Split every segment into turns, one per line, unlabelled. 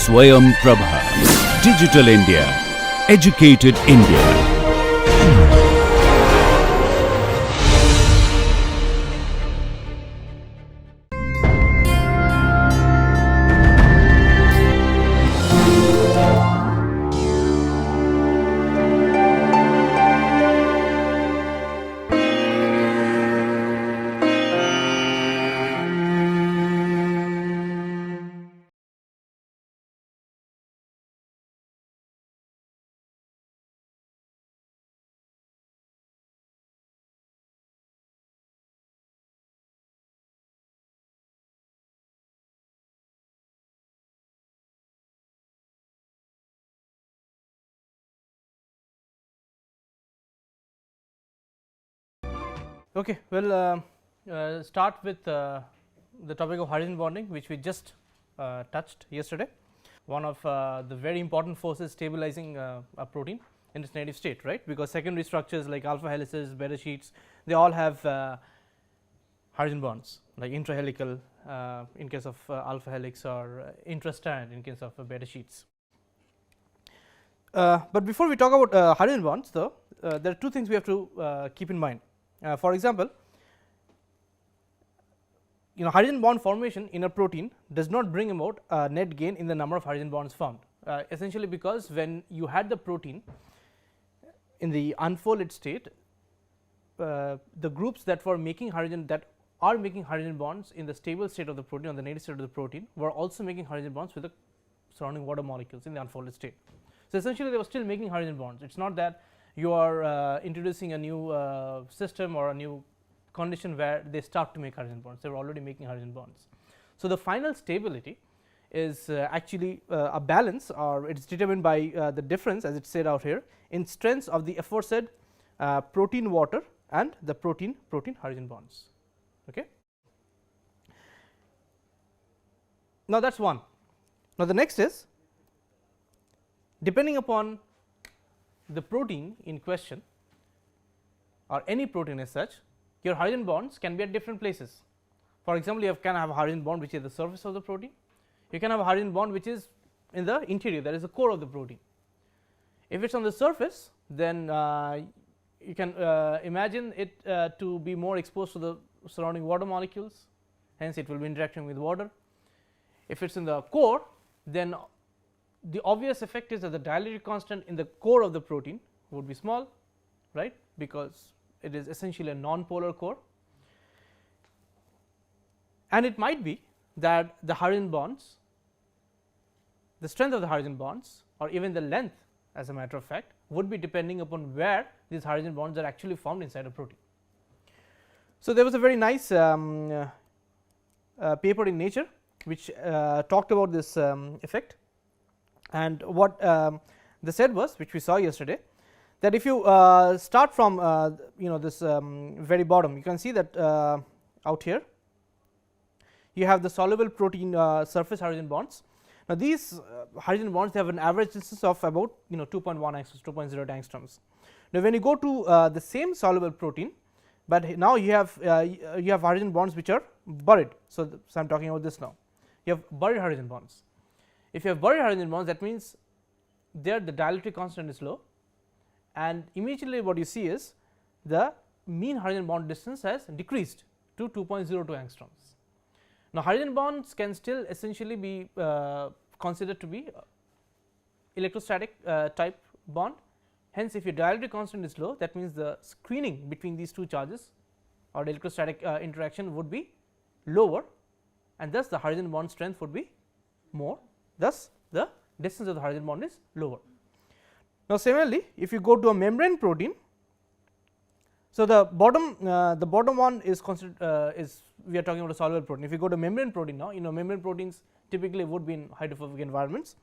Swayam Prabha. Digital India. Educated India.
Okay, well, start with the topic of hydrogen bonding, which we just touched yesterday. One of the very important forces stabilizing a protein in its native state, right? Because secondary structures like alpha helices, beta sheets, they all have hydrogen bonds, like intrahelical in case of alpha helix, or intrastrand in case of beta sheets. But before we talk about hydrogen bonds, though, there are two things we have to keep in mind. For example, hydrogen bond formation in a protein does not bring about a net gain in the number of hydrogen bonds formed, essentially because when you had the protein in the unfolded state, the groups that were making hydrogen, that are making hydrogen bonds in the stable state of the protein, or the native state of the protein, were also making hydrogen bonds with the surrounding water molecules in the unfolded state. So essentially they were still making hydrogen bonds. It is not that you are introducing a new system or a new condition where they start to make hydrogen bonds. They were already making hydrogen bonds. So the final stability is actually a balance, or it is determined by the difference, as it is said out here, in strengths of the aforesaid protein water and the protein hydrogen bonds. Okay. Now that is one. Now the next is, depending upon the protein in question, or any protein as such, your hydrogen bonds can be at different places. For example, you can have a hydrogen bond which is the surface of the protein. You can have a hydrogen bond which is in the interior, that is the core of the protein. If it is on the surface, then you can imagine it to be more exposed to the surrounding water molecules, hence it will be interacting with water. If it is in the core, then the obvious effect is that the dielectric constant in the core of the protein would be small, right, because it is essentially a non-polar core. And it might be that the hydrogen bonds, the strength of the hydrogen bonds, or even the length, as a matter of fact, would be depending upon where these hydrogen bonds are actually formed inside a protein. So there was a very nice paper in Nature which talked about this effect. And what they said was, which we saw yesterday, that if you start from this very bottom, you can see that out here you have the soluble protein surface hydrogen bonds. Now these hydrogen bonds, they have an average distance of about 2.1 angstroms, 2.0 angstroms. Now when you go to the same soluble protein, but now you have hydrogen bonds which are buried. So I am talking about this now. You have buried hydrogen bonds. If you have buried hydrogen bonds, that means there the dielectric constant is low, and immediately what you see is the mean hydrogen bond distance has decreased to 2.02 angstroms. Now hydrogen bonds can still essentially be considered to be electrostatic type bond. Hence if your dielectric constant is low, that means the screening between these two charges, or the electrostatic interaction, would be lower, and thus the hydrogen bond strength would be more. Thus the distance of the hydrogen bond is lower. Now similarly, if you go to a membrane protein, so the bottom one is considered we are talking about a soluble protein. If you go to membrane protein now, membrane proteins typically would be in hydrophobic environments.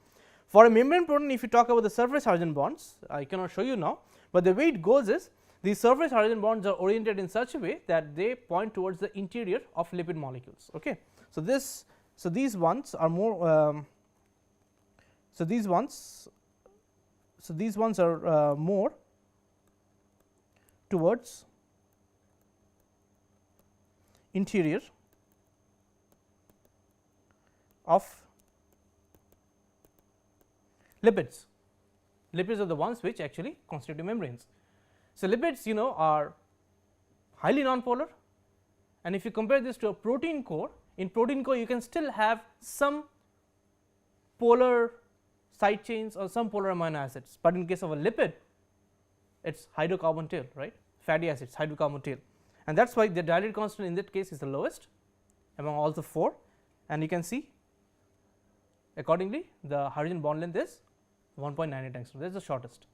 For a membrane protein, if you talk about the surface hydrogen bonds, I cannot show you now, but the way it goes is these surface hydrogen bonds are oriented in such a way that they point towards the interior of lipid molecules. Okay. So these ones are more so these ones are more towards interior of lipids. Lipids are the ones which actually constitute membranes. So, lipids are highly nonpolar, and if you compare this to a protein core, in protein core you can still have some polar side chains or some polar amino acids, but in case of a lipid it is hydrocarbon tail, right, fatty acids, hydrocarbon tail, and that is why the dilate constant in that case is the lowest among all the 4, and you can see accordingly the hydrogen bond length is 1.98 angstrom, that is the shortest.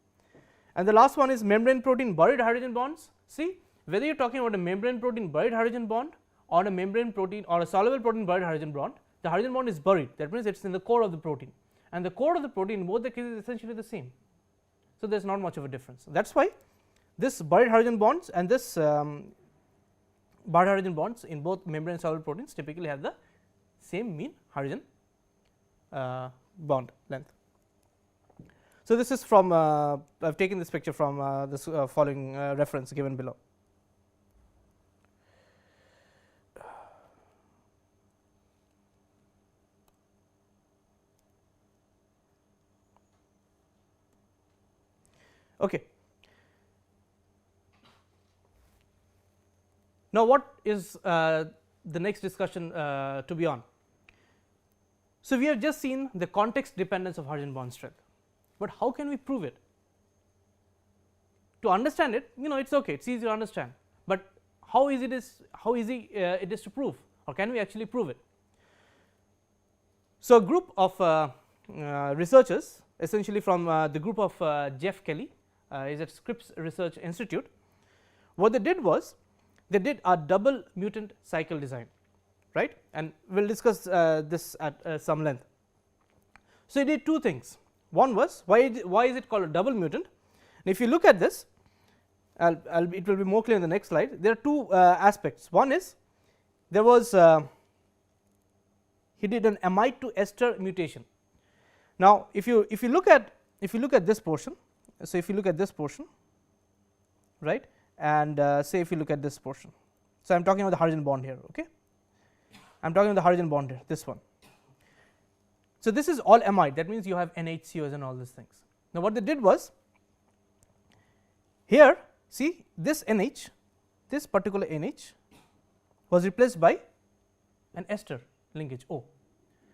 And the last one is membrane protein buried hydrogen bonds. See, whether you are talking about a membrane protein buried hydrogen bond or a membrane protein or a soluble protein buried hydrogen bond, the hydrogen bond is buried, that means it is in the core of the protein, and the core of the protein in both the cases is essentially the same. So, there is not much of a difference. That is why this buried hydrogen bonds and this buried hydrogen bonds in both membrane and soluble proteins typically have the same mean hydrogen bond length. So, this is from I have taken this picture from this following reference given below. Okay. Now, what is the next discussion to be on? So, we have just seen the context dependence of hydrogen bond strength, but how can we prove it? To understand it, it is okay, it is easy to understand, but how easy it is to prove, or can we actually prove it? So, a group of researchers, essentially from the group of Jeff Kelly is at Scripps Research Institute, what they did was they did a double mutant cycle design, right, and we will discuss this at some length. So, they did two things. One was why is it called a double mutant, and if you look at this, it will be more clear in the next slide. There are two aspects. One is there was he did an amide to ester mutation. Now, if you look at this portion, so if you look at this portion, right, and say if you look at this portion, so I am talking about the hydrogen bond here, okay, I am talking about the hydrogen bond here, this one. So, this is all amide, that means you have NHCOs and all these things. Now, what they did was here, see this NH, this particular NH was replaced by an ester linkage O,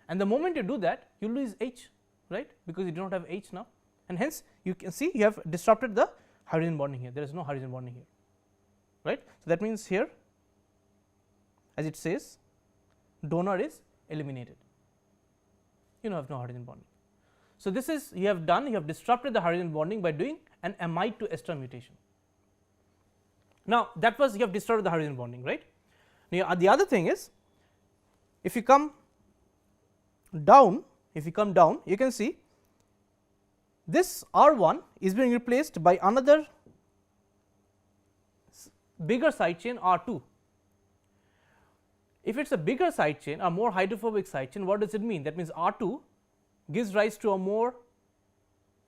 and the moment you do that you lose H, right, because you do not have H now, and hence you can see you have disrupted the hydrogen bonding here, there is no hydrogen bonding here, right. So, that means here as it says donor is eliminated, you have no hydrogen bonding. So, this is you have disrupted the hydrogen bonding by doing an amide to ester mutation. Now, that was you have disrupted the hydrogen bonding, right. Now, the other thing is if you come down, you can see this R1 is being replaced by another bigger side chain R2. If it is a bigger side chain, a more hydrophobic side chain, what does it mean? That means R2 gives rise to a more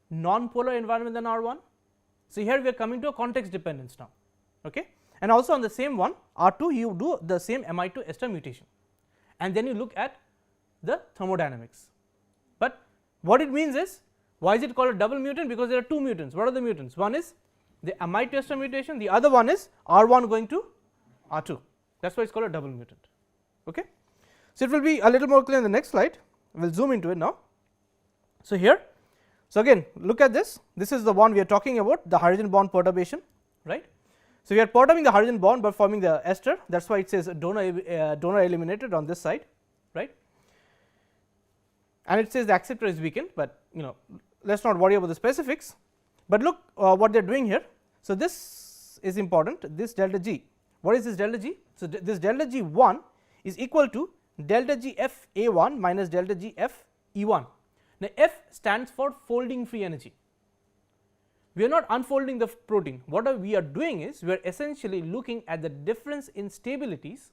non-polar environment than R1. So, here we are coming to a context dependence now, okay. And also on the same one R2 you do the same amide to ester mutation, and then you look at the thermodynamics. But what it means is, why is it called a double mutant? Because there are two mutants. What are the mutants? One is the amide to ester mutation, the other one is R1 going to R2, that is why it is called a double mutant, okay. So, it will be a little more clear in the next slide, we will zoom into it now. So, here, so again look at this, this is the one we are talking about, the hydrogen bond perturbation, right. So, we are perturbing the hydrogen bond by forming the ester, that is why it says donor eliminated on this side, right, and it says the acceptor is weakened, but let us not worry about the specifics, but look what they are doing here. So, this is important, this delta G, what is this delta G? So, this delta G 1 is equal to delta G F A 1 minus delta G F E 1. Now, F stands for folding free energy. We are not unfolding the protein, what we are doing is we are essentially looking at the difference in stabilities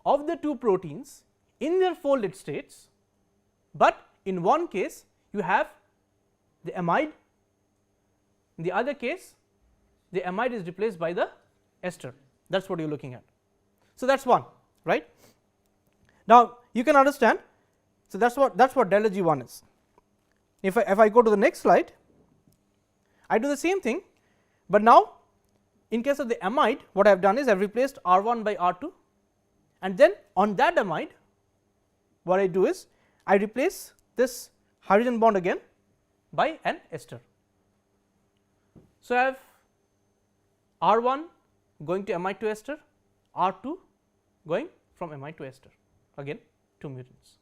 of the two proteins in their folded states, but in one case you have the amide, in the other case the amide is replaced by the ester, that is what you are looking at. So, that is one, right. Now, you can understand, so that is what delta G 1 is. If I go to the next slide, I do the same thing, but now in case of the amide, what I have done is I have replaced R1 by R2, and then on that amide what I do is I replace this hydrogen bond again by an ester. So, I have R1 going to amide to ester, R2 going from amide to ester, again 2 mutants.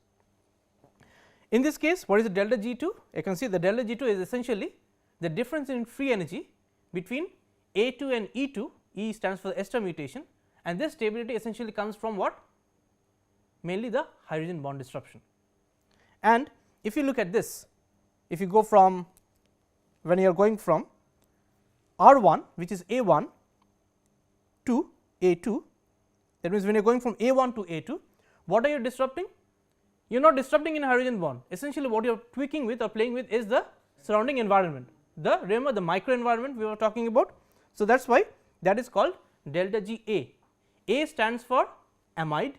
In this case, what is the delta G2? You can see the delta G2 is essentially the difference in free energy between A2 and E2. E stands for the ester mutation, and this stability essentially comes from what? Mainly the hydrogen bond disruption. And if you look at this, if you go from, when you are going from R1, which is A1 to A2, that means when you are going from A1 to A2, what are you disrupting? You are not disrupting in a hydrogen bond. Essentially what you are tweaking with or playing with is the surrounding environment, the remember the micro environment we were talking about. So, that is why that is called delta G A. A stands for amide,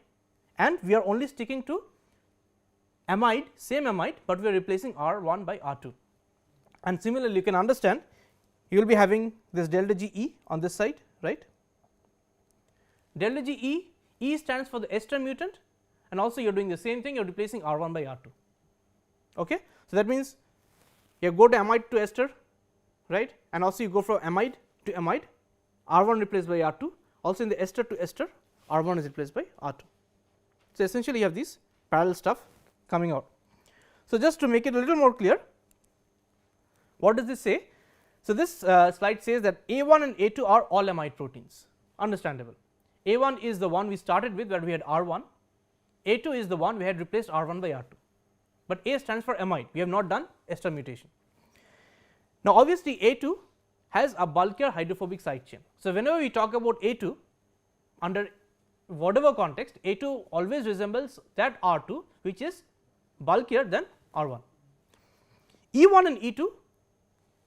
and we are only sticking to amide, same amide, but we are replacing R1 by R2. And similarly, you can understand you will be having this delta G E on this side, right. Delta G E, E stands for the ester mutant, and also you are doing the same thing, you are replacing R1 by R2. Okay. So, that means you go to amide to ester, right, and also you go from amide to amide, R1 replaced by R2, also in the ester to ester, R1 is replaced by R2. So, essentially you have these parallel stuff coming out. So, just to make it a little more clear, what does this say? So, this slide says that A1 and A2 are all amide proteins, understandable. A1 is the one we started with where we had R1, A2 is the one we had replaced R1 by R2, but A stands for amide, we have not done ester mutation. Now, obviously A2 has a bulkier hydrophobic side chain. So, whenever we talk about A2 under whatever context, A2 always resembles that R2 which is bulkier than R1. E1 and E2,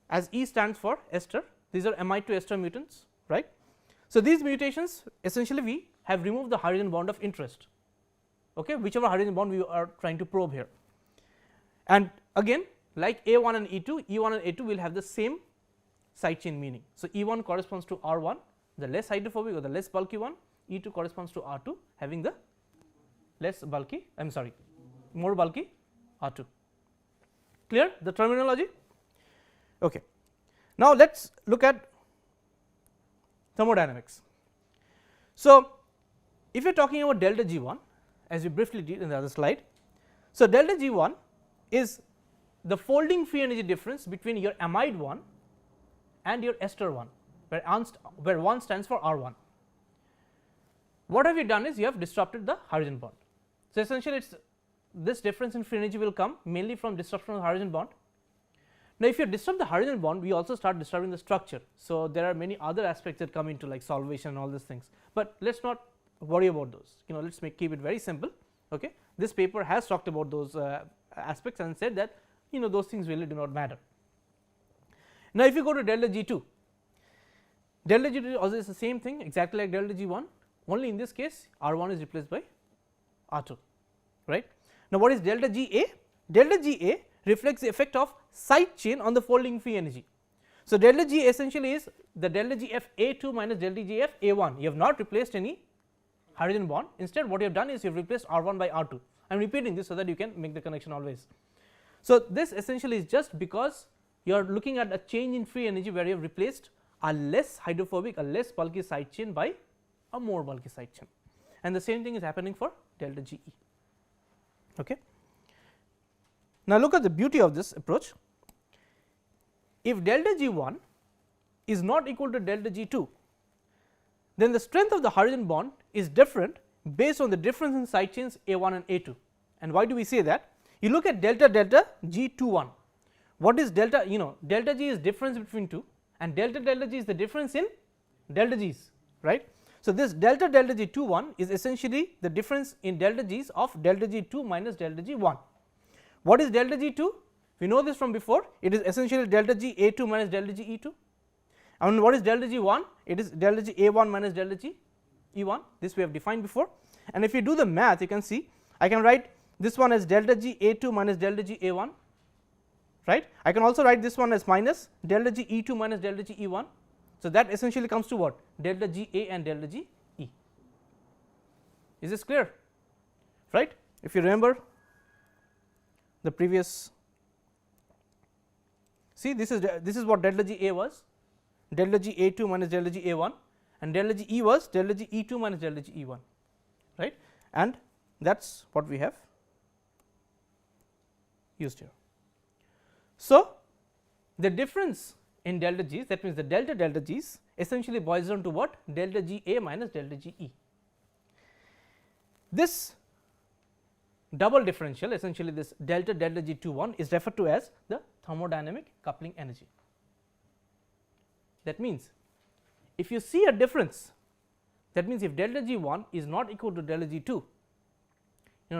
as E stands for ester, these are amide to ester mutants, right. So, these mutations essentially we have removed the hydrogen bond of interest, okay, whichever hydrogen bond we are trying to probe here. And again, like A1 and E2, E1 and A2 will have the same side chain meaning. So, E1 corresponds to R1, the less hydrophobic or the less bulky one, E2 corresponds to R2 having the less bulky, I am sorry, more bulky R2. Clear the terminology? Okay. Now, let us look at thermodynamics. So, if you are talking about delta G1, as we briefly did in the other slide, so delta G1 is the folding free energy difference between your amide 1 and your ester 1, where 1 stands for R1. What have you done is you have disrupted the hydrogen bond. So, essentially it is this difference in free energy will come mainly from disruption of the hydrogen bond. Now, if you disrupt the hydrogen bond, we also start disturbing the structure. So, there are many other aspects that come into like solvation and all these things, but let us not worry about those, let us keep it very simple. Okay. This paper has talked about those aspects and said that those things really do not matter. Now, if you go to delta G2, delta G2 also is the same thing exactly like delta G1, only in this case R1 is replaced by R2, right. Now, what is delta GA? Delta GA reflects the effect of side chain on the folding free energy. So, delta G essentially is the delta GF A2 minus delta GF A1, you have not replaced any hydrogen bond, instead what you have done is you have replaced R1 by R2. I am repeating this so that you can make the connection always. So, this essentially is just because you are looking at a change in free energy where you have replaced a less hydrophobic, a less bulky side chain by a more bulky side chain, and the same thing is happening for delta GE. Okay. Now, look at the beauty of this approach. If delta G1 is not equal to delta G2, then the strength of the hydrogen bond is different based on the difference in side chains A1 and A2. And why do we say that? You look at delta delta G21. What is delta? Delta G is difference between 2 and delta delta G is the difference in delta G's, right. So, this delta delta G21 is essentially the difference in delta G's of delta G2 minus delta G1. What is delta G2? We know this from before, it is essentially delta G A2 minus delta G E2, and what is delta G1? It is delta G A1 minus delta G E1, this we have defined before. And if you do the math, you can see I can write this one as delta G A2 minus delta G A1 right. I can also write this one as minus delta G E 2 minus delta G E 1. So, that essentially comes to what? Delta G A and delta G E. Is this clear? Right. If you remember the previous, see this is what delta G A was, delta G A 2 minus delta G A 1, and delta G E was delta G E 2 minus delta G E 1, right, and that is what we have used here. So, the difference in delta G's, that means the delta G's essentially boils down to what? Delta G A minus delta G E. This double differential, essentially this delta G 2 1 is referred to as the thermodynamic coupling energy. That means, if you see a difference, that means if delta G 1 is not equal to delta G 2,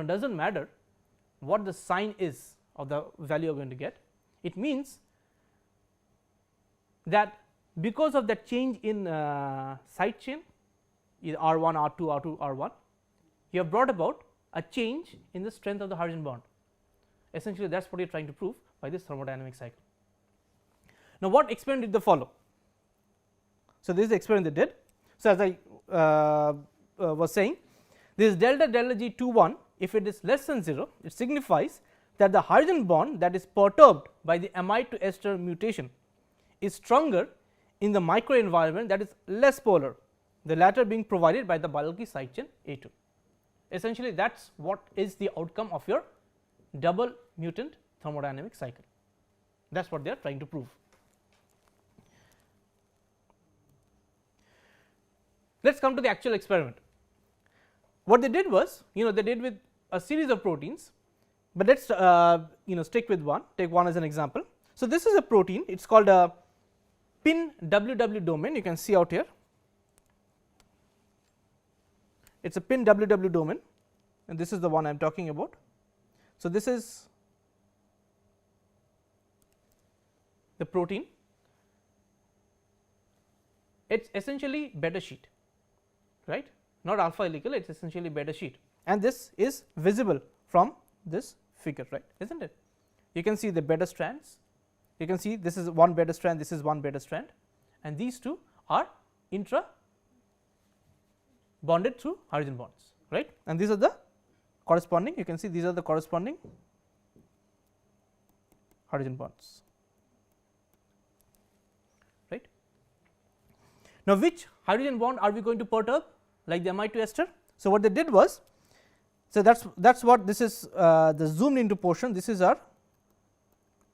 does not matter what the sign is of the value you are going to get. It means that because of that change in side chain, either R 1, R 2, R 2, R 1, you have brought about a change in the strength of the hydrogen bond. Essentially, that is what you are trying to prove by this thermodynamic cycle. Now, what experiment did they follow? So, this is the experiment they did. So, as I was saying, this delta G 2 1, if it is less than 0, it signifies that the hydrogen bond that is perturbed by the amide to ester mutation is stronger in the microenvironment that is less polar, the latter being provided by the bulky side chain A 2. Essentially, that is what is the outcome of your double mutant thermodynamic cycle. That is what they are trying to prove. Let us come to the actual experiment. What they did was, they did with a series of proteins, but let us stick with one, take one as an example. So, this is a protein, it is called a pin WW domain, you can see out here. It is a pin WW domain, and this is the one I am talking about. So, this is the protein, it is essentially beta sheet, right, not alpha helical, it is essentially beta sheet, and this is visible from this figure, right, is not it? You can see the beta strands, you can see this is one beta strand, this is one beta strand, and these two are intra bonded through hydrogen bonds, right, and these are the corresponding, you can see these are the corresponding hydrogen bonds, right. Now, which hydrogen bond are we going to perturb like the amide to ester? So, what they did was, so that is what this is the zoomed into portion, this is our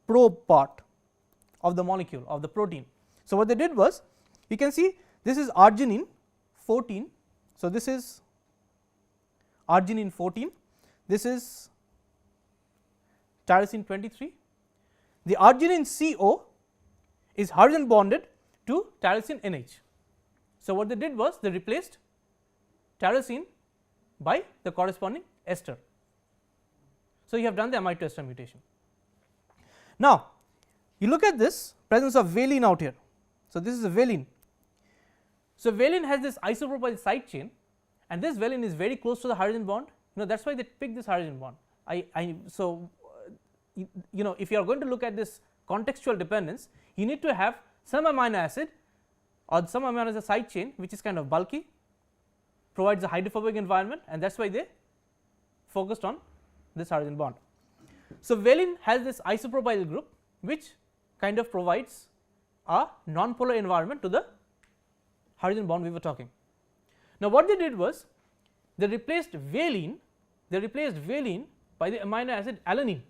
probe part of the molecule of the protein. So, what they did was, you can see this is arginine 14. So, this is arginine 14, this is tyrosine 23. The arginine CO is hydrogen bonded to tyrosine NH. So, what they did was they replaced tyrosine by the corresponding ester. So, you have done the amide to ester mutation. Now, you look at this presence of valine out here. So, this is a valine. So, valine has this isopropyl side chain, and this valine is very close to the hydrogen bond, that is why they picked this hydrogen bond. So, if you are going to look at this contextual dependence, you need to have some amino acid or some amino acid side chain which is kind of bulky, provides a hydrophobic environment, and that is why they focused on this hydrogen bond. So, valine has this isopropyl group which kind of provides a non-polar environment to the hydrogen bond we were talking. Now, what they did was they replaced valine by the amino acid alanine.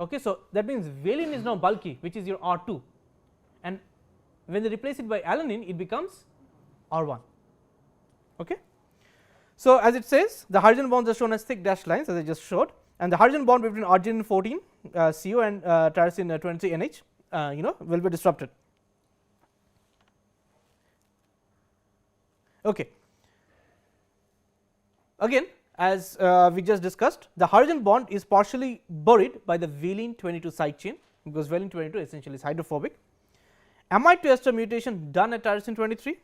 Okay, so, that means valine is now bulky, which is your R2, and when they replace it by alanine, it becomes R1. Okay. So, as it says, the hydrogen bonds are shown as thick dashed lines, as I just showed, and the hydrogen bond between arginine 14 CO and tyrosine 23 NH will be disrupted. Okay. Again, as we just discussed, the hydrogen bond is partially buried by the valine 22 side chain, because valine 22 essentially is hydrophobic. Amide to ester mutation done at tyrosine 23.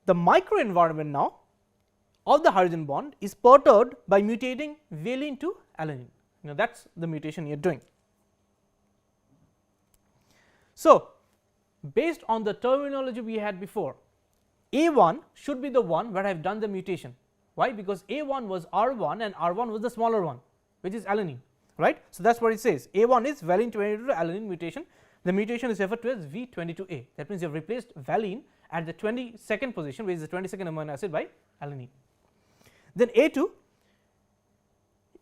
The microenvironment now of the hydrogen bond is perturbed by mutating valine to alanine. Now, that is the mutation you are doing. So, based on the terminology we had before, A1 should be the one where I have done the mutation. Why? Because A1 was R1 and R1 was the smaller one, which is alanine, right. So, that is what it says. A1 is valine 22 alanine mutation. The mutation is referred to as V22A. That means you have replaced valine at the 22nd position, which is the 22nd amino acid, by alanine. Then A2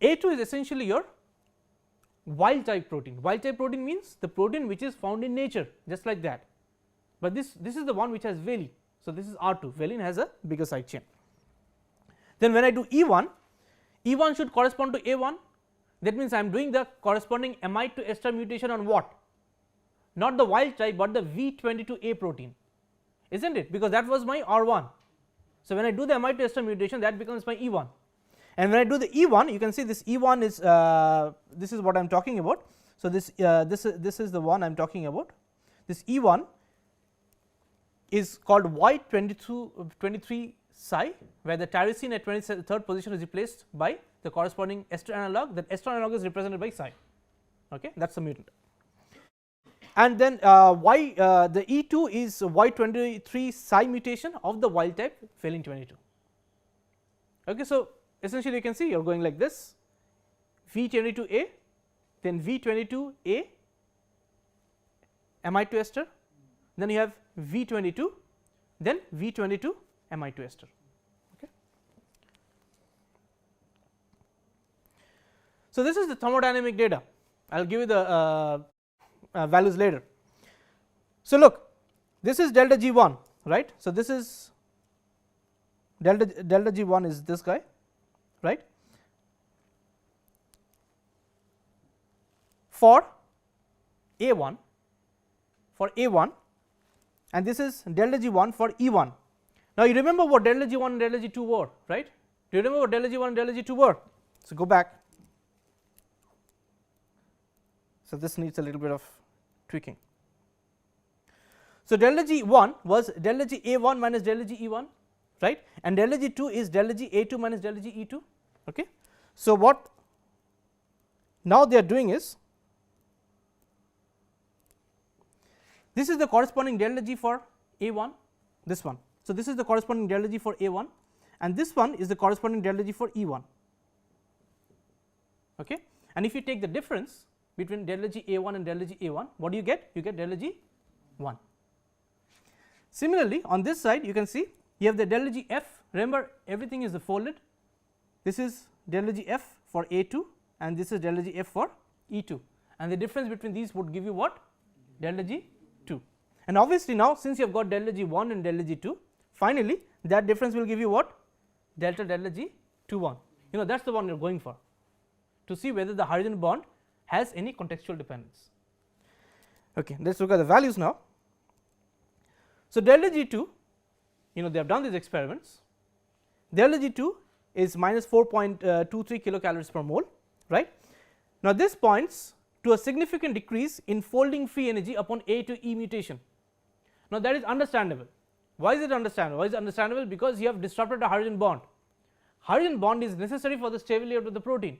is essentially your wild type protein. Wild type protein means the protein which is found in nature, just like that, but this is the one which has valine. So, this is R2, valine has a bigger side chain. Then when I do E1, E1 should correspond to A1. That means I am doing the corresponding amide to ester mutation on what? Not the wild type, but the V22A protein, is not it, because that was my R1. So, when I do the amide to ester mutation, that becomes my E1, and when I do the E1, you can see this E1 is this is what I am talking about. So, this is the one I am talking about. This E1 is called Y23 psi, where the tyrosine at 23rd position is replaced by the corresponding ester analog. That ester analog is represented by psi. Okay, that is the mutant. And then the E2 is Y23 psi mutation of the wild type valine 22. Okay, so, essentially you can see you are going like this, V22A, then V22A amide to ester, then you have V22, then V22 amide to ester. Okay. So, this is the thermodynamic data. I will give you the values later. So, look, this is delta G1, right. So, this is delta G1 is this guy, right, for A1, and this is delta G1 for E1. Now, you remember what delta G1 and delta G2 were, right. Do you remember what delta G1 and delta G2 were? So, go back. So, this needs a little bit of tweaking. So, delta G1 was delta GA1 minus delta GE1, right, and delta G2 is delta GA2 minus delta GE2. Okay. So, what now they are doing is, this is the corresponding delta G for A1, this one. So, this is the corresponding delta G for A1, and this one is the corresponding delta G for E1. Okay. And if you take the difference between delta G A1 and delta G A1, what do you get? You get delta G 1. Similarly, on this side you can see you have the delta G F. Remember, everything is folded. This is delta G F for A2 and this is delta G F for E2, and the difference between these would give you what? Delta G 2. And obviously, now since you have got delta G 1 and delta G 2, finally that difference will give you what? Delta G 2 1. You know, that is the one you are going for, to see whether the hydrogen bond has any contextual dependence. Okay, let us look at the values now. So, delta G2, you know, they have done these experiments. Delta G2 is minus 4.23 kilocalories per mole, right. Now, this points to a significant decrease in folding free energy upon A to E mutation. Now, that is understandable. Why is it understandable? Why is it understandable? Because you have disrupted a hydrogen bond. Hydrogen bond is necessary for the stability of the protein.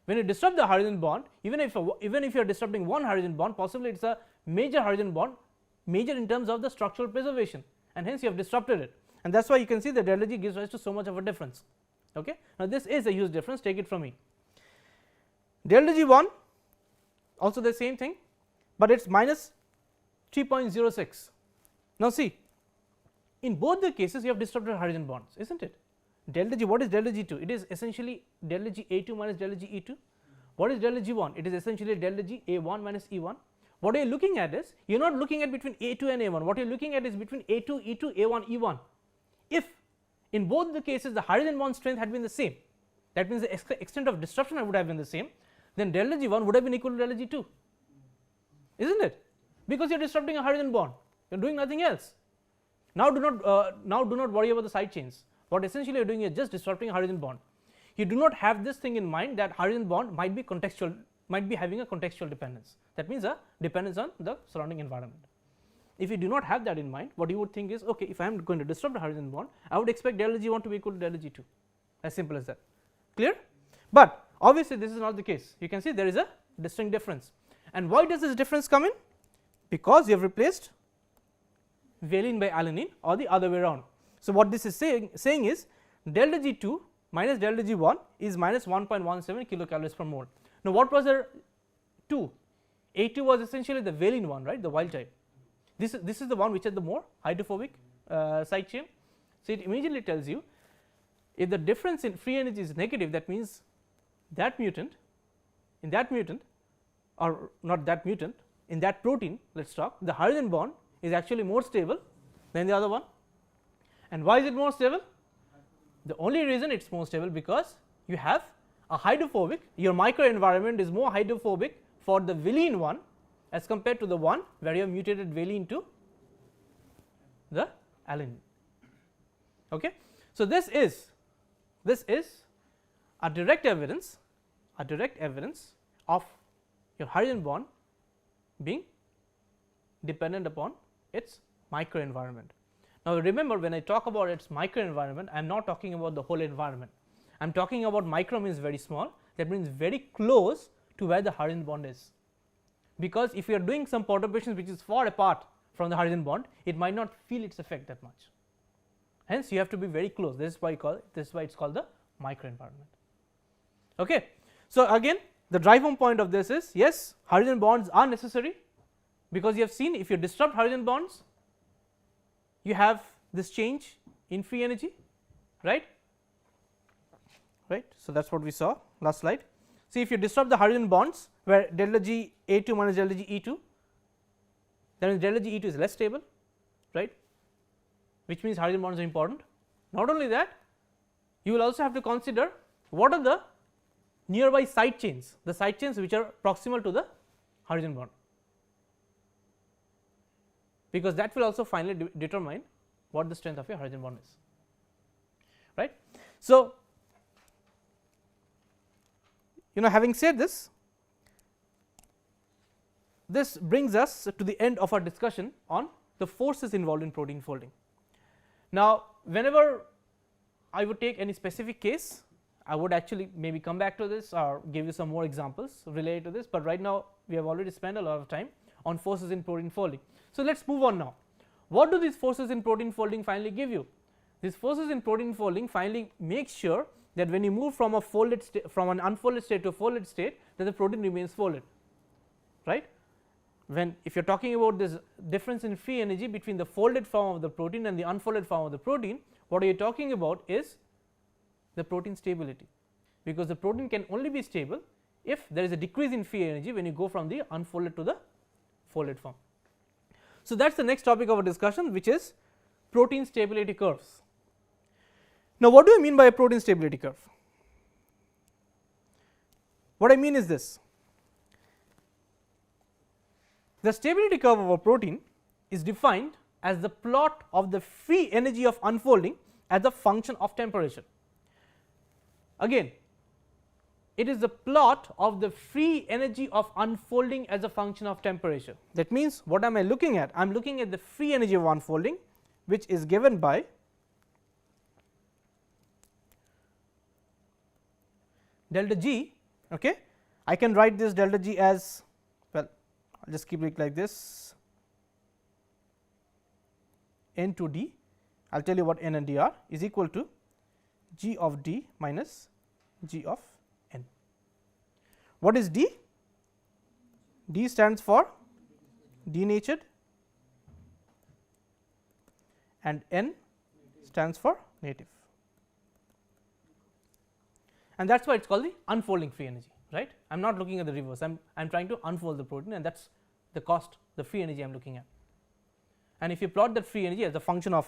When you disrupt the hydrogen bond, even if you are disrupting one hydrogen bond, possibly it is a major hydrogen bond, major in terms of the structural preservation, and hence you have disrupted it, and that is why you can see the delta G gives rise to so much of a difference. Okay. Now, this is a huge difference, take it from me. Delta G1 also the same thing, but it is minus 3.06. Now, see, in both the cases you have disrupted hydrogen bonds, is not it? Delta G, what is delta G2? It is essentially delta GA2 minus delta GE2. What is delta G1? It is essentially delta GA1 minus E1. What you are looking at is, you are not looking at between A2 and A1, what you are looking at is between A2, E2, A1, E1. If in both the cases the hydrogen bond strength had been the same, that means the extent of disruption would have been the same, then delta G1 would have been equal to delta G2, is not it? Because you are disrupting a hydrogen bond, you are doing nothing else. Now, do not worry about the side chains. What essentially you are doing is just disrupting a hydrogen bond. You do not have this thing in mind that hydrogen bond might be contextual, might be having a contextual dependence. That means a dependence on the surrounding environment. If you do not have that in mind, what you would think is, okay, if I am going to disrupt the hydrogen bond, I would expect delta G1 to be equal to delta G2, as simple as that. Clear? But Obviously, this is not the case. You can see there is a distinct difference. And why does this difference come in? Because you have replaced valine by alanine or the other way around. So, what this is saying is delta G2 minus delta G1 is minus 1.17 kilocalories per mole. Now, what was the 2? A2 was essentially the valine one, right, the wild type. This is the one which has the more hydrophobic side chain. So, it immediately tells you if the difference in free energy is negative, that means that mutant, in that mutant, or not that mutant, in that protein, let us talk, the hydrogen bond is actually more stable than the other one. And why is it more stable? The only reason it is more stable because you have a hydrophobic, your microenvironment is more hydrophobic for the valine one as compared to the one where you have mutated valine to the alanine. Okay. So, this is a direct evidence of your hydrogen bond being dependent upon its microenvironment. Now, remember, when I talk about its microenvironment, I am not talking about the whole environment. I am talking about micro means very small, that means very close to where the hydrogen bond is. Because if you are doing some perturbations which is far apart from the hydrogen bond, it might not feel its effect that much. Hence, you have to be very close. This is why it is called the microenvironment. Okay. So, again, the drive home point of this is, yes, hydrogen bonds are necessary, because you have seen if you disrupt hydrogen bonds, you have this change in free energy, right. So, that is what we saw last slide. See, if you disrupt the hydrogen bonds where delta G A2 minus delta G E2, then delta G E2 is less stable, right, which means hydrogen bonds are important. Not only that, you will also have to consider what are the nearby side chains, the side chains which are proximal to the hydrogen bond, because that will also finally determine what the strength of your hydrogen bond is, right. So, having said this, this brings us to the end of our discussion on the forces involved in protein folding. Now, whenever I would take any specific case, I would actually maybe come back to this or give you some more examples related to this, but right now we have already spent a lot of time on forces in protein folding. So, let us move on now. What do these forces in protein folding finally give you? These forces in protein folding finally make sure that when you move from a folded from an unfolded state to a folded state, that the protein remains folded, right. When if you are talking about this difference in free energy between the folded form of the protein and the unfolded form of the protein, what you are talking about is the protein stability, because the protein can only be stable if there is a decrease in free energy when you go from the unfolded to the folded form. So, that is the next topic of our discussion, which is protein stability curves. Now, what do I mean by a protein stability curve? What I mean is this: the stability curve of a protein is defined as the plot of the free energy of unfolding as a function of temperature. Again, it is the plot of the free energy of unfolding as a function of temperature. That means, what am I looking at? I am looking at the free energy of unfolding, which is given by delta G. Okay. I can write this delta G as, well, I will just keep it like this, n to d, I will tell you what n and d are, is equal to G of d minus G of n. What is d? D stands for denatured and n stands for native, and that is why it is called the unfolding free energy, right. I am not looking at the reverse, I am trying to unfold the protein, and that is the cost, the free energy I am looking at. And if you plot that free energy as a function of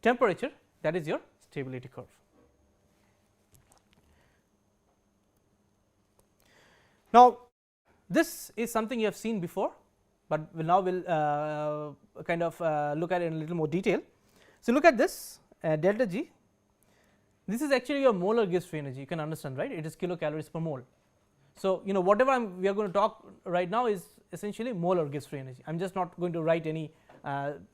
temperature, that is your stability curve. Now, this is something you have seen before, but now we will kind of look at it in a little more detail. So, look at this delta G, this is actually your molar Gibbs free energy, you can understand, right, it is kilocalories per mole. So, whatever we are going to talk right now is essentially molar Gibbs free energy. I am just not going to write any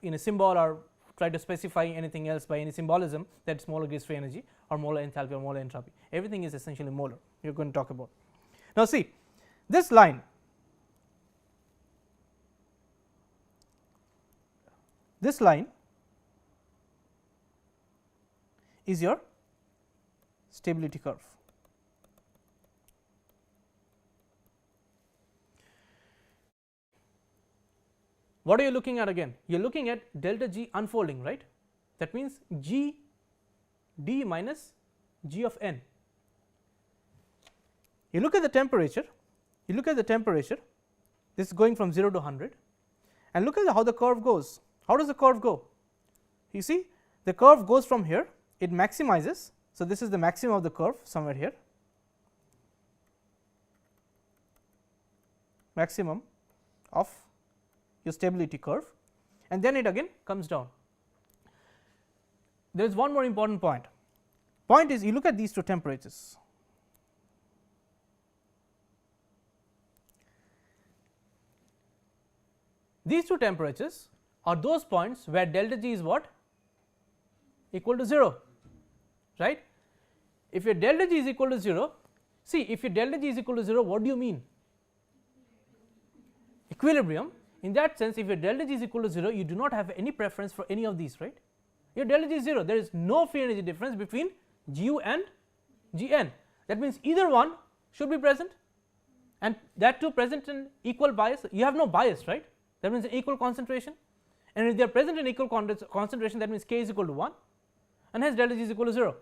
in a symbol or try to specify anything else by any symbolism, that is molar gives free energy or molar enthalpy or molar entropy. Everything is essentially molar we are going to talk about. Now, see this line, is your stability curve. What are you looking at again? You are looking at delta G unfolding, right. That means G d minus G of n. You look at the temperature, this is going from 0 to 100, and look at how the curve goes. How does the curve go? You see the curve goes from here, it maximizes. So, this is the maximum of the curve somewhere here, maximum of your stability curve, and then it again comes down. There is one more important point. Point is, you look at these two temperatures. These two temperatures are those points where delta G is what? Equal to 0, right. If your delta G is equal to 0, see if your delta G is equal to 0, what do you mean? Equilibrium. In that sense, if your delta G is equal to 0, you do not have any preference for any of these, right. Your delta G is 0, there is no free energy difference between Gu and Gn. That means either one should be present, and that too present in equal bias. You have no bias, right. That means equal concentration, and if they are present in equal concentration, that means K is equal to 1, and hence delta G is equal to 0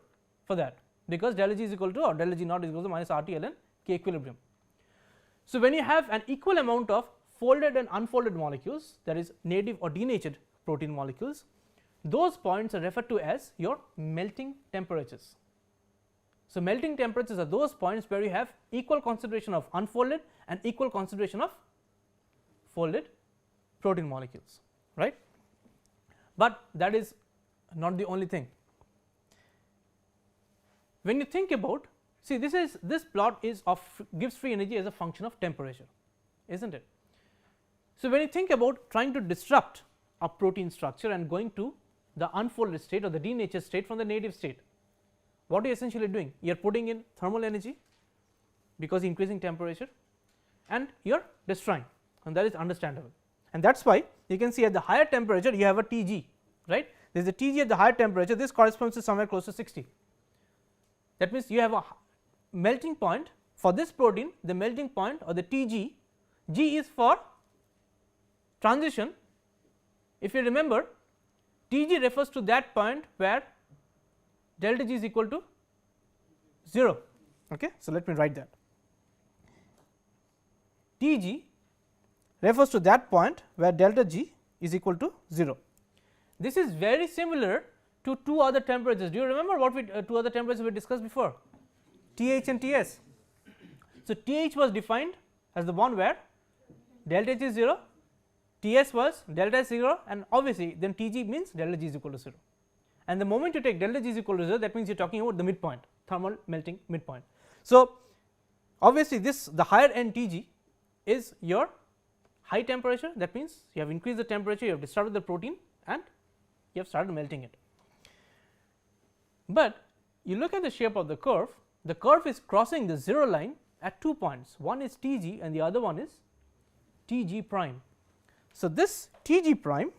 for that, because delta G is equal to, or delta G naught is equal to minus RT ln K equilibrium. So, when you have an equal amount of folded and unfolded molecules, that is native or denatured protein molecules, those points are referred to as your melting temperatures. So, melting temperatures are those points where you have equal concentration of unfolded and equal concentration of folded protein molecules, right. But that is not the only thing. When you think about, see this plot is of gives free energy as a function of temperature, isn't it. So, when you think about trying to disrupt a protein structure and going to the unfolded state or the denatured state from the native state, what are you essentially doing? You are putting in thermal energy because increasing temperature, and you are destroying, and that is understandable. And that is why you can see at the higher temperature you have a Tg, right. There is a Tg at the higher temperature, this corresponds to somewhere close to 60. That means you have a melting point for this protein, the melting point or the Tg, G is for transition. If you remember, Tg refers to that point where delta G is equal to 0. Okay. So, let me write that. Tg refers to that point where delta G is equal to 0. This is very similar to two other temperatures. Do you remember what we two other temperatures we discussed before? Th and Ts. So, Th was defined as the one where delta H is 0, Ts was delta is 0, and obviously then Tg means delta G is equal to 0. And the moment you take delta G is equal to 0, that means you are talking about the midpoint, thermal melting midpoint. So, obviously this the higher end Tg is your high temperature, that means you have increased the temperature, you have disrupted the protein and you have started melting it. But you look at the shape of the curve is crossing the 0 line at 2 points, one is Tg and the other one is Tg prime. So, this Tg prime,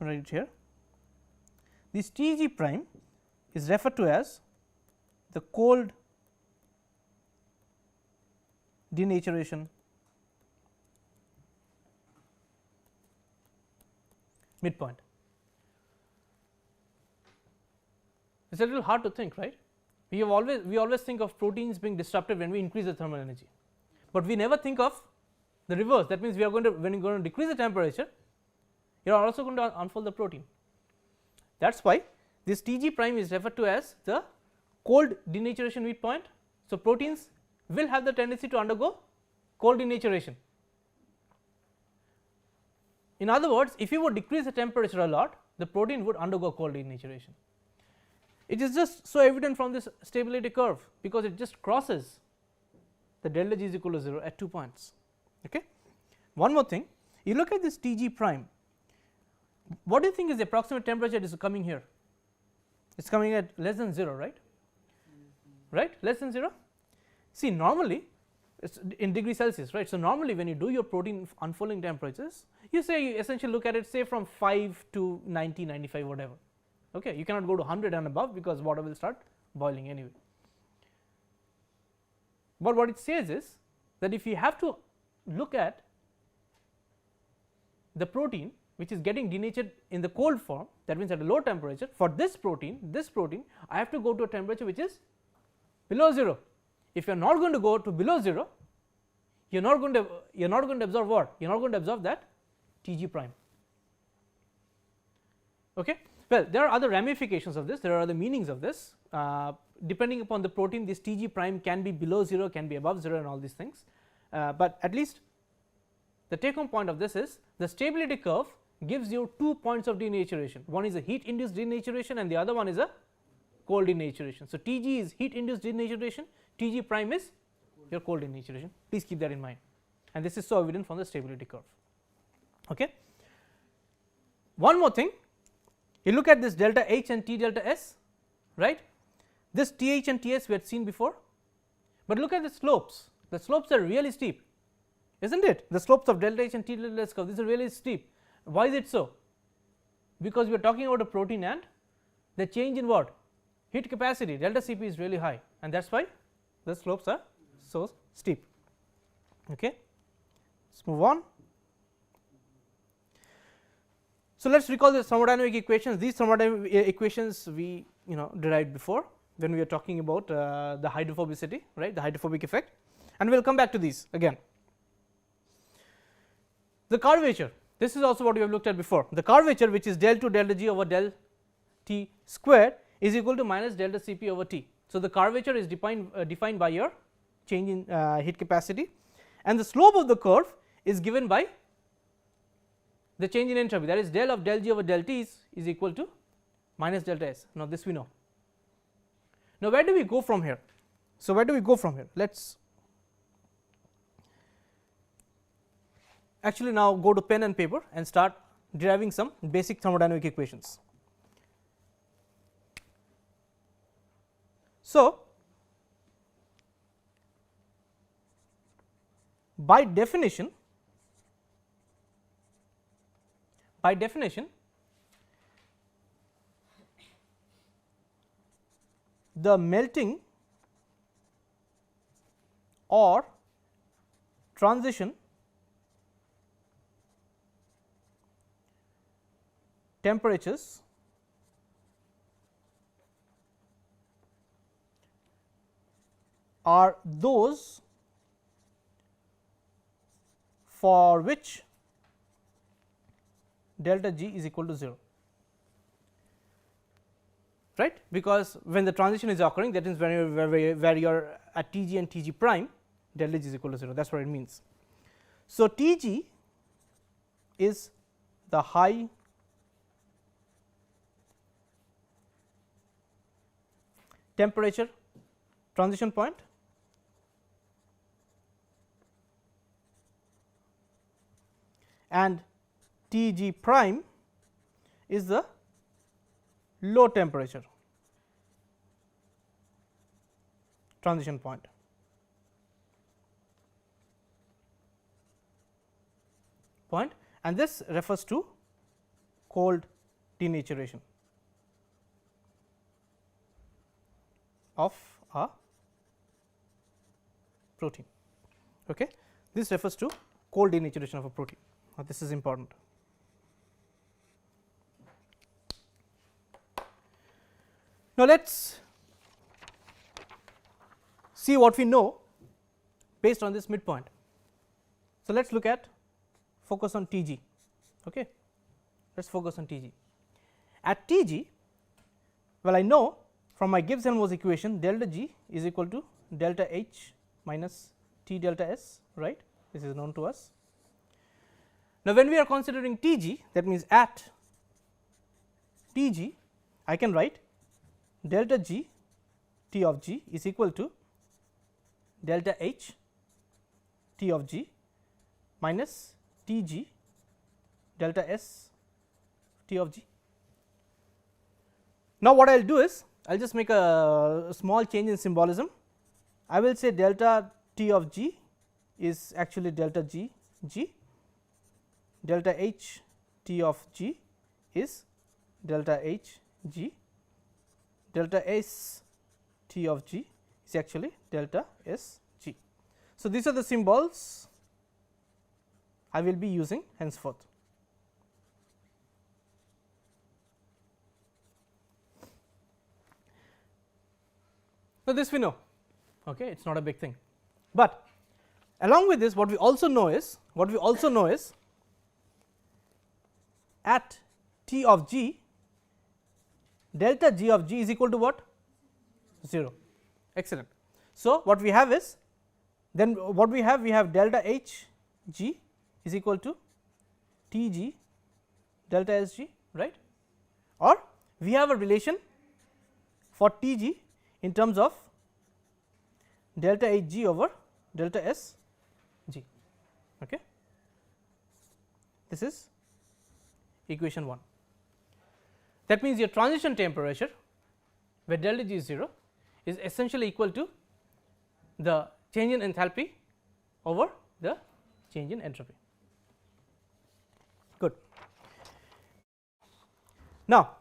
write it here, this Tg prime is referred to as the cold denaturation midpoint. It is a little hard to think, right. We always think of proteins being disrupted when we increase the thermal energy, but we never think of the reverse. That means, we are going to, when you are going to decrease the temperature, you are also going to unfold the protein. That is why this Tg prime is referred to as the cold denaturation midpoint. So, proteins will have the tendency to undergo cold denaturation. In other words, if you would decrease the temperature a lot, the protein would undergo cold denaturation. It is just so evident from this stability curve, because it just crosses the delta G is equal to 0 at 2 points. Okay. One more thing, you look at this Tg prime, what do you think is the approximate temperature that is coming here? It is coming at less than 0, right? Right, less than 0. See, normally it is in degree Celsius, right. So, normally when you do your protein unfolding temperatures, you say you essentially look at it say from 5 to 90, 95, whatever. Okay, you cannot go to 100 and above because water will start boiling anyway. But what it says is that if you have to look at the protein which is getting denatured in the cold form, that means at a low temperature, for this protein I have to go to a temperature which is below 0. If you are not going to go to below 0, you are not going to absorb what? You are not going to absorb that Tg prime. Okay. Well, there are other ramifications of this, there are other meanings of this. Depending upon the protein, this Tg prime can be below 0, can be above 0 and all these things, but at least the take home point of this is the stability curve gives you 2 points of denaturation. One is a heat induced denaturation and the other one is a cold denaturation. So, Tg is heat induced denaturation, Tg prime is your cold denaturation, please keep that in mind, and this is so evident from the stability curve. Okay. One more thing, you look at this delta H and T delta S, right. This Th and Ts we had seen before, but look at the slopes are really steep, is not it? The slopes of delta H and T delta S curve, this is really steep. Why is it so? Because we are talking about a protein and the change in what? Heat capacity, delta Cp is really high, and that is why the slopes are so steep. Okay. Let us move on. So, let us recall the thermodynamic equations. These thermodynamic equations we derived before when we are talking about the hydrophobicity, right, the hydrophobic effect, and we will come back to these again. The curvature, this is also what we have looked at before. The curvature, which is del 2 delta G over del T square, is equal to minus delta Cp over T. So, the curvature is defined by your change in heat capacity, and the slope of the curve is given by the change in entropy, that is del of del G over del T is equal to minus delta S. Now, this we know. Now, where do we go from here? So, where do we go from here? Let us actually now go to pen and paper and start deriving some basic thermodynamic equations. So, by definition, the melting or transition temperatures are those for which delta G is equal to 0, right, because when the transition is occurring, that is where you are at Tg and Tg prime, delta G is equal to 0, that is what it means. So, Tg is the high temperature transition point, and Tg prime is the low temperature transition point. And this refers to cold denaturation of a protein. Okay. This refers to cold denaturation of a protein. Now, this is important. Now, let us see what we know based on this midpoint. So, let us look at focus on Tg. Okay. Let us focus on Tg. At Tg, well, I know from my Gibbs-Helmholtz equation delta G is equal to delta H minus T delta S, right, this is known to us. Now, when we are considering Tg, that means at Tg, I can write delta G T of G is equal to delta H T of G minus Tg delta S T of g. Now, what I will do is I will just make a small change in symbolism. I will say delta T of g is actually delta g g, delta H T of g is delta H g, delta S T of g is actually delta S g. So, these are the symbols I will be using henceforth. So, this we know, okay, it is not a big thing, but along with this what we also know is at T of g, delta g of g is equal to what? 0. Excellent. So, what we have is, then what we have delta H g is equal to T g delta S g, right, or we have a relation for T g in terms of delta H g over delta S g. Okay. This is equation 1. That means, your transition temperature where delta G is 0 is essentially equal to the change in enthalpy over the change in entropy. Good. Now,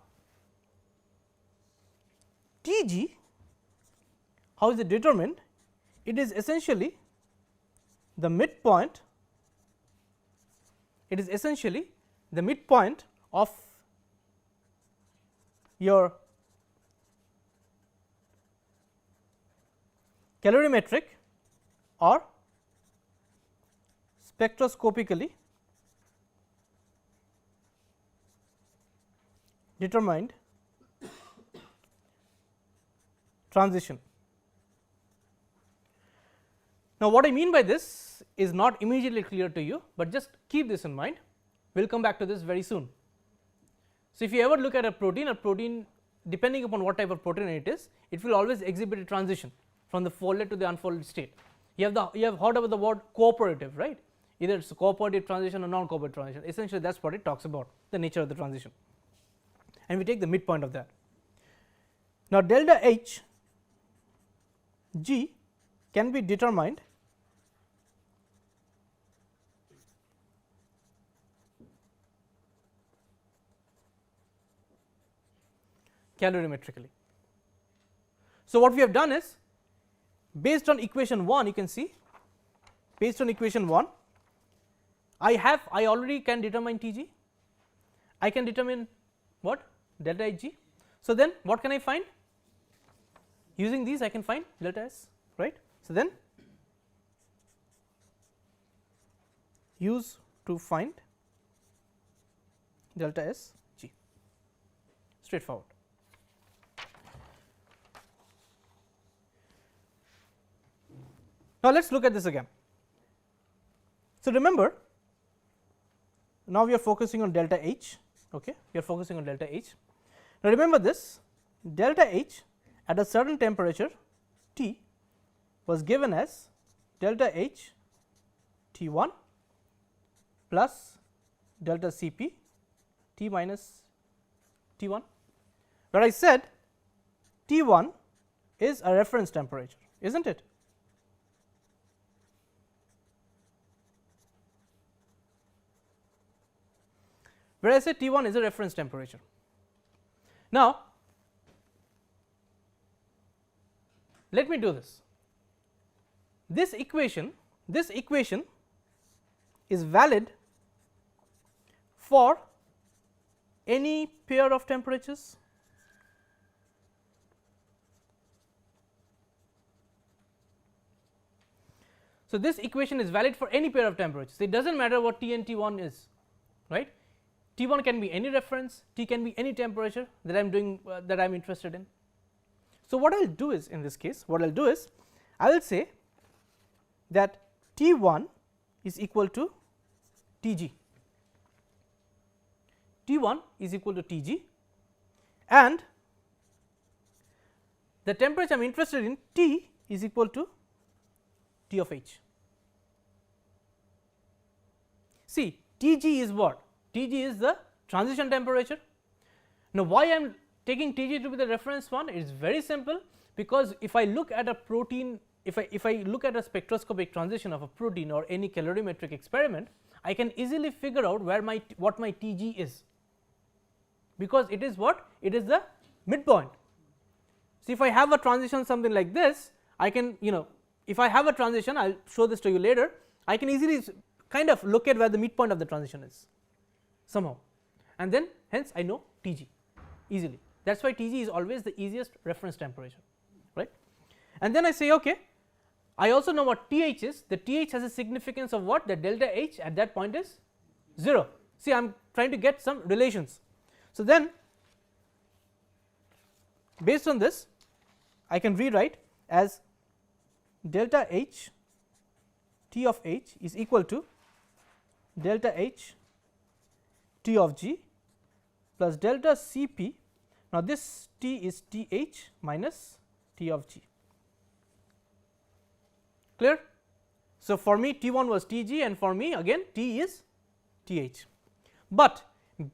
T g, how is it determined? It is essentially the midpoint, of your calorimetric or spectroscopically determined transition. Now, what I mean by this is not immediately clear to you, but just keep this in mind. We will come back to this very soon. So, if you ever look at a protein depending upon what type of protein it is, it will always exhibit a transition from the folded to the unfolded state. You have heard about the word cooperative, right? Either it is a cooperative transition or non-cooperative transition. Essentially, that is what it talks about, the nature of the transition, and we take the midpoint of that. Now, delta H g can be determined calorimetrically. So, what we have done is, based on equation 1, you can see, based on equation 1, I already can determine T g, I can determine what? Delta H g. So, then what can I find? Using these I can find delta S, right. So, then use to find delta S g, straightforward. Now, let us look at this again. So, remember, now we are focusing on delta H, okay, we are focusing on delta H. Now, remember this, delta H at a certain temperature T was given as delta H T 1 plus delta C p T minus T 1, where I said T 1 is a reference temperature, is not it? Where I said T 1 is a reference temperature. Now, let me do this. This equation is valid for any pair of temperatures. So, this equation is valid for any pair of temperatures. It does not matter what T and T 1 is, right. T 1 can be any reference, T can be any temperature that I am doing that I am interested in. So, what I will do is, in this case, what I will do is, I will say that T 1 is equal to T g, T 1 is equal to T g, and the temperature I am interested in, T, is equal to T of H. See, T g is what? T g is the transition temperature. Now, why I am taking Tg to be the reference one? It is very simple, because if I look at a protein, if I look at a spectroscopic transition of a protein or any calorimetric experiment, I can easily figure out where what my Tg is, because it is what? It is the midpoint. So, if I have a transition something like this, I can, if I have a transition, I will show this to you later, I can easily kind of locate where the midpoint of the transition is somehow, and then hence I know Tg easily. That is why Tg is always the easiest reference temperature, right. And then I say, okay, I also know what Th is. The Th has a significance of what? The delta H at that point is 0. See, I am trying to get some relations. So, then based on this, I can rewrite as delta H T of H is equal to delta H T of G plus delta Cp. Now, this T is Th minus T of G. Clear? So, for me T1 was Tg, and for me again T is Th, but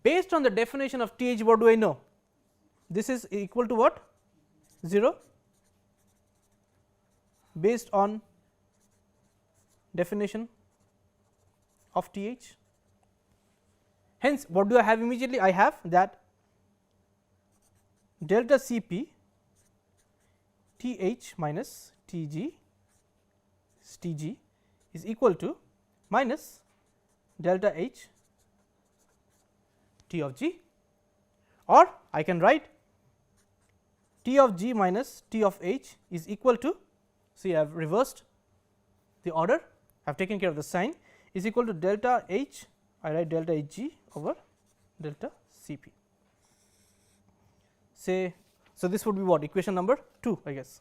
based on the definition of Th, what do I know? This is equal to what? 0 based on definition of Th. Hence, what do I have immediately? I have that delta Cp Th minus Tg Tg is equal to minus delta H T of G, or I can write T of G minus T of H is equal to, see I have reversed the order, I have taken care of the sign, is equal to delta H, I write delta Hg over delta Cp. Say, so this would be what? Equation number 2, I guess.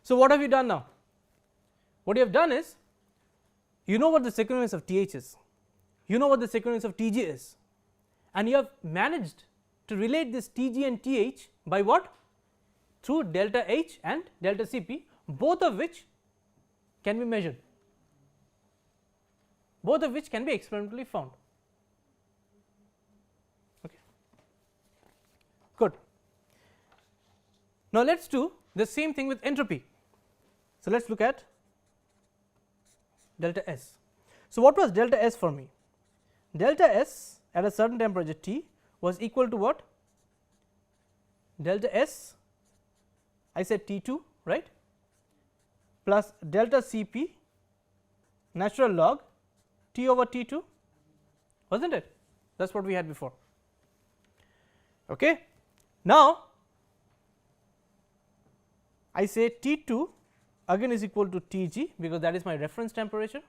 So, what have you done now? What you have done is, you know what the significance of Th is, you know what the significance of Tg is, and you have managed to relate this Tg and Th by what? Through delta H and delta Cp, both of which can be measured, both of which can be experimentally found. Okay. Good. Now, let us do the same thing with entropy. So, let us look at delta S. So, what was delta S for me? Delta S at a certain temperature T was equal to what? Delta S, I said T2, right, plus delta Cp natural log T over T2, was not it? That is what we had before. Okay. Now, I say T2 again is equal to Tg, because that is my reference temperature,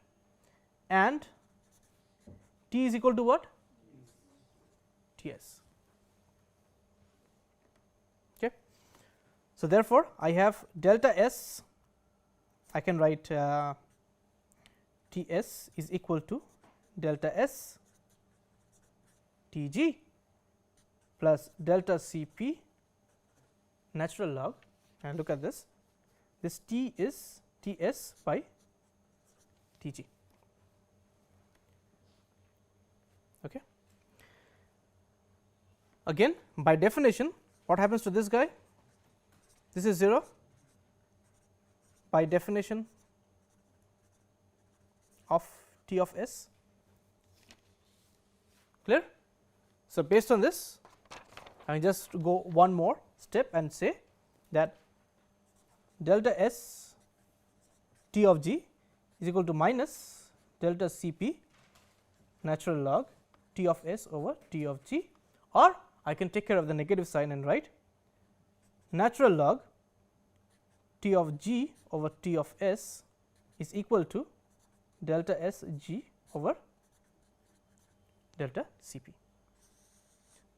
and T is equal to what? Ts. Okay. So, therefore, I have delta S, I can write Ts is equal to delta S Tg plus delta Cp natural log, and look at this, this T is Ts by Tg. Okay. Again, by definition, what happens to this guy? This is 0 by definition of T of S. Clear? So, based on this, I just go one more step and say that delta S T of G is equal to minus delta Cp natural log T of S over T of G, or I can take care of the negative sign and write natural log T of G over T of S is equal to delta S G over delta Cp.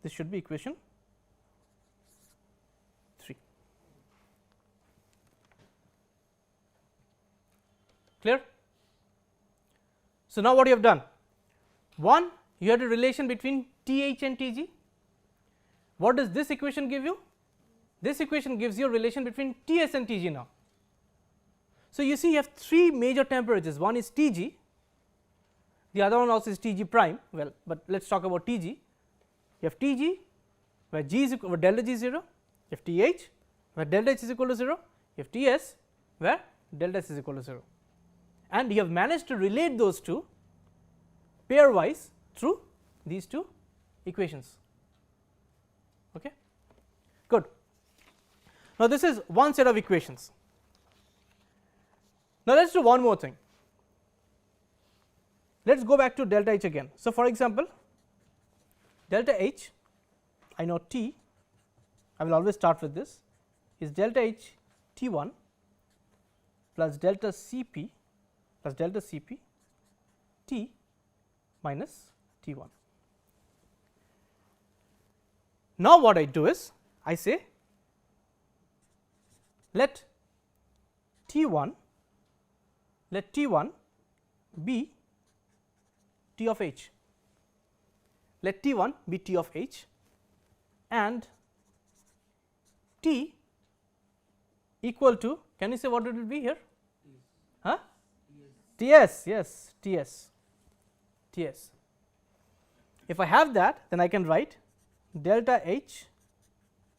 This should be equation 3. Clear? So, now what you have done? One, you had a relation between Th and Tg. What does this equation give you? This equation gives you a relation between Ts and Tg now. So, you see you have 3 major temperatures, one is Tg, the other one also is T g prime. Well, but let us talk about T g. You have T g where g is equal, where delta g is 0, you have T h where delta h is equal to 0, you have T s where delta s is equal to 0, and you have managed to relate those two pairwise through these two equations. Okay. Good. Now, this is one set of equations. Now, let us do one more thing. Let us go back to delta h again. So, for example, delta h, I know T, I will always start with this, is delta h T 1 plus delta C p plus delta C p T minus T 1. Now, what I do is I say let T 1 be T of h, let T 1 be T of h, and T equal to, can you say what it will be here? Huh? Ts, yes, Ts. If I have that, then I can write delta H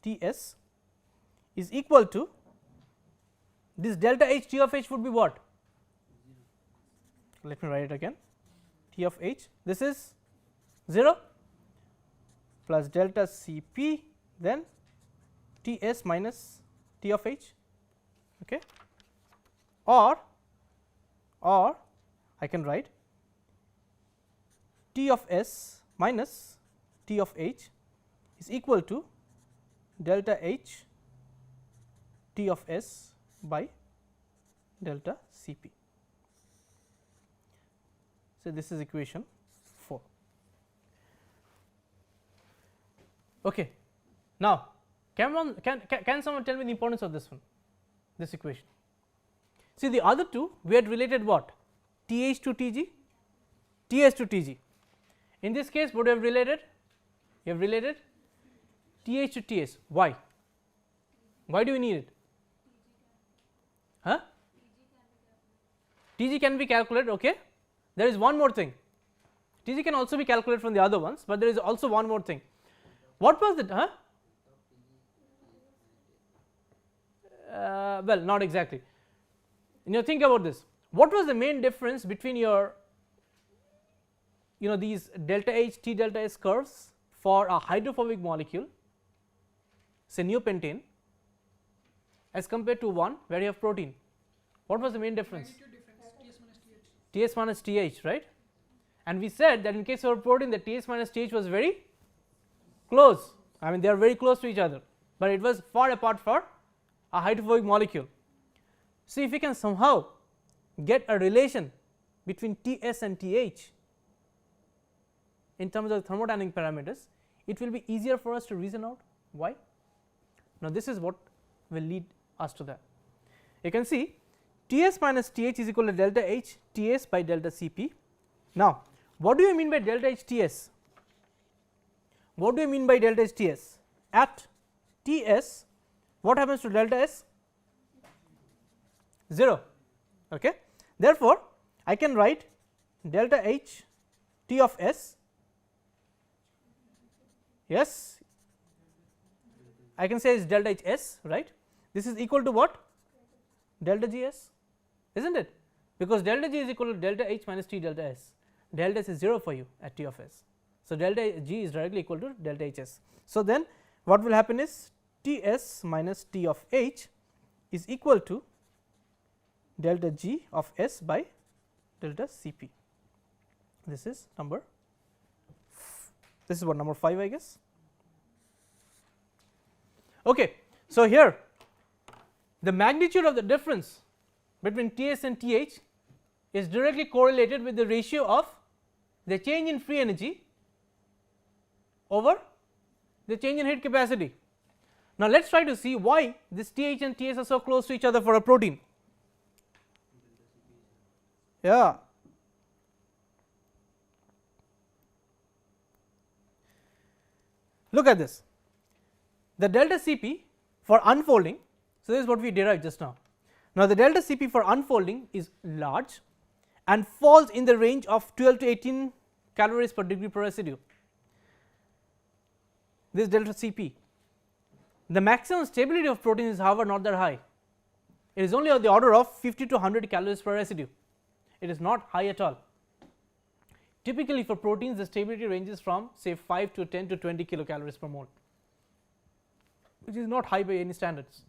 Ts is equal to, this delta H T of h would be what? Let me write it again, T of h, this is 0 plus delta Cp, then Ts minus T of h, okay, or I can write T of s minus T of h is equal to delta H T of s by delta Cp. So, this is equation 4. Okay. Now, can someone tell me the importance of this one, this equation? See, the other two we had related what? Th to Tg, Ts to Tg. In this case, what you have related? You have related Th to Ts. Why? Why do we need it? Huh? Tg can be calculated. Okay. There is one more thing. Tg can also be calculated from the other ones, but there is also one more thing. What was it? Huh? Well, not exactly. Think about this. What was the main difference between your, these delta H T delta S curves for a hydrophobic molecule, say neopentane, as compared to one where you have protein? What was the main difference? Ts minus Th, right? And we said that in case of a protein, the Ts minus Th was very close. I mean, they are very close to each other, but it was far apart for a hydrophobic molecule. So, if we can somehow get a relation between Ts and Th in terms of thermodynamic parameters, it will be easier for us to reason out why. Now, this is what will lead us to that. You can see Ts minus Th is equal to delta H Ts by delta Cp. Now, what do you mean by delta H Ts? What do you mean by delta H Ts? At Ts, what happens to delta S? 0. Okay. Therefore, I can write delta H T of S, yes, I can say is delta H S, right. This is equal to what? Delta G S, isn't it? Because delta G is equal to delta H minus T delta S. Delta S is 0 for you at T of S. So, delta G is directly equal to delta H S. So, then what will happen is T S minus T of H is equal to delta G of S by delta Cp. This is number, this is what, number 5, I guess. Okay. So, here the magnitude of the difference between Ts and Th is directly correlated with the ratio of the change in free energy over the change in heat capacity. Now, let us try to see why this Th and Ts are so close to each other for a protein. Yeah. Look at this. The delta Cp for unfolding, so this is what we derived just now. Now, the delta Cp for unfolding is large, and falls in the range of 12 to 18 calories per degree per residue. This is delta Cp. The maximum stability of protein is however not that high. It is only of the order of 50 to 100 calories per residue. It is not high at all. Typically for proteins the stability ranges from say 5 to 10 to 20 kilocalories per mole, which is not high by any standards.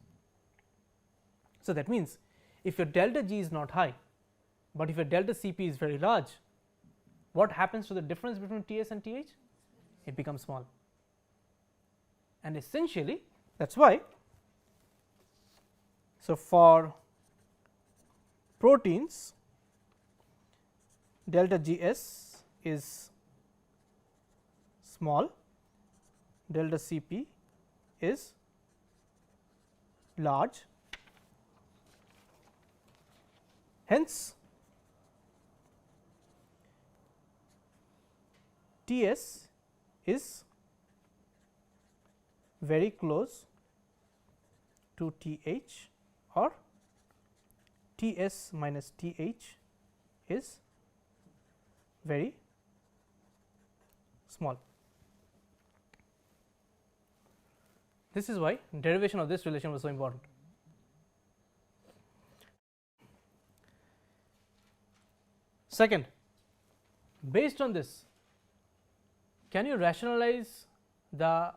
So that means if your delta G is not high, but if your delta Cp is very large, what happens to the difference between Ts and Th? It becomes small. And essentially that is why, so for proteins delta Gs is small, delta Cp is large, hence Ts is very close to Th, or Ts minus Th is very small. This is why derivation of this relation was so important. Second, based on this, can you rationalize the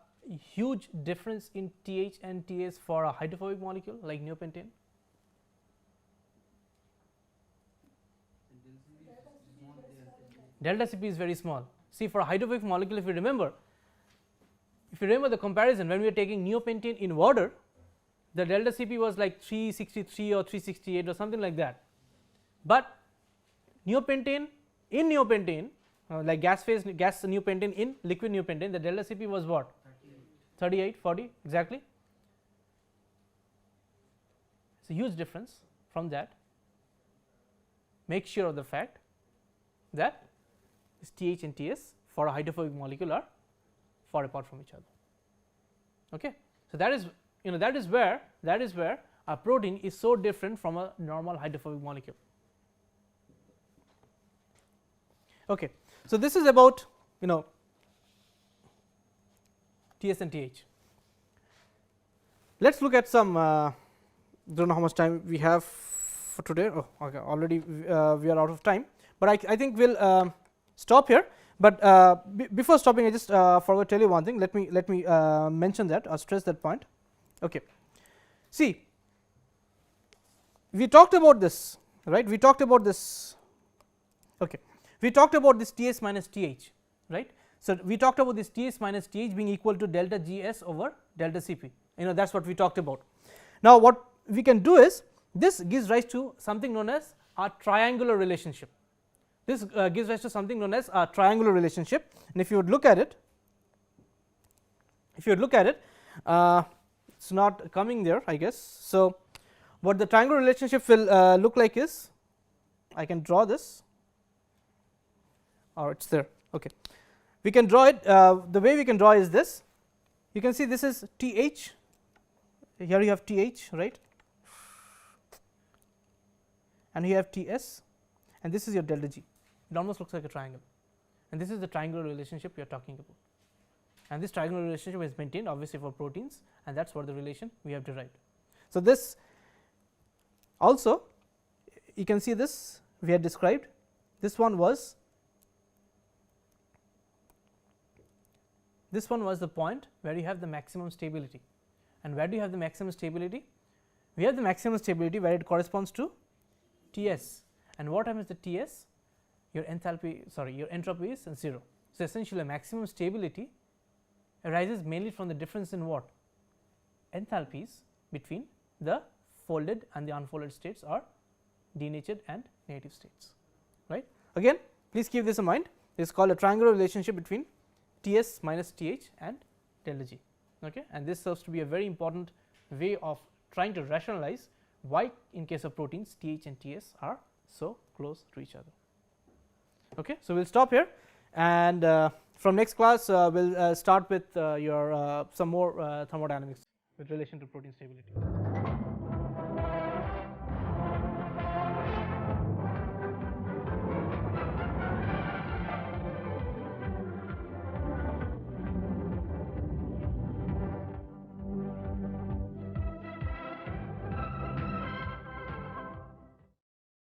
huge difference in Th and Ts for a hydrophobic molecule like neopentane? Delta Cp is very small. See, for a hydrophobic molecule, if you remember the comparison when we are taking neopentane in water, the delta Cp was like 363 or 368 or something like that. But neopentane, in neopentane, like gas neopentane in liquid neopentane, the delta Cp was what? 38, 40 exactly. It's a huge difference. From that, make sure of the fact that this Th and Ts for a hydrophobic molecule are far apart from each other. Okay. So that is, that is where a protein is so different from a normal hydrophobic molecule. Okay. So this is about Ts and Th. Let us look at some, don't know how much time we have for today. Oh, okay, already we are out of time, but I think we will stop here. But before stopping, I just forgot to tell you one thing. Let me mention that or stress that point. Okay. See, we talked about this, right? We talked about this. Okay. We talked about this Ts minus Th, right? So we talked about this Ts minus Th being equal to delta Gs over delta Cp. That is what we talked about. Now what we can do is, this gives rise to something known as a triangular relationship. This gives rise to something known as a triangular relationship, and if you would look at it, it's not coming there, I guess. So what the triangular relationship will look like is, I can draw this, or it's there. Okay, we can draw it. The way we can draw is this. You can see this is Th. Here you have Th, right, and you have Ts, and this is your delta G. It almost looks like a triangle, and this is the triangular relationship we are talking about, and this triangular relationship is maintained obviously for proteins, and that is what the relation we have derived. So this also, you can see this we had described. This one was the point where you have the maximum stability, and where do you have the maximum stability? We have the maximum stability where it corresponds to Ts, and what happens to Ts? Your entropy is 0. So essentially a maximum stability arises mainly from the difference in what? Enthalpies between the folded and the unfolded states, or denatured and native states, right. Again, please keep this in mind. This is called a triangular relationship between Ts minus Th and delta G, okay, and this serves to be a very important way of trying to rationalize why in case of proteins Th and Ts are so close to each other. Okay. So we will stop here, and from next class we will start with your some more thermodynamics with relation to protein stability.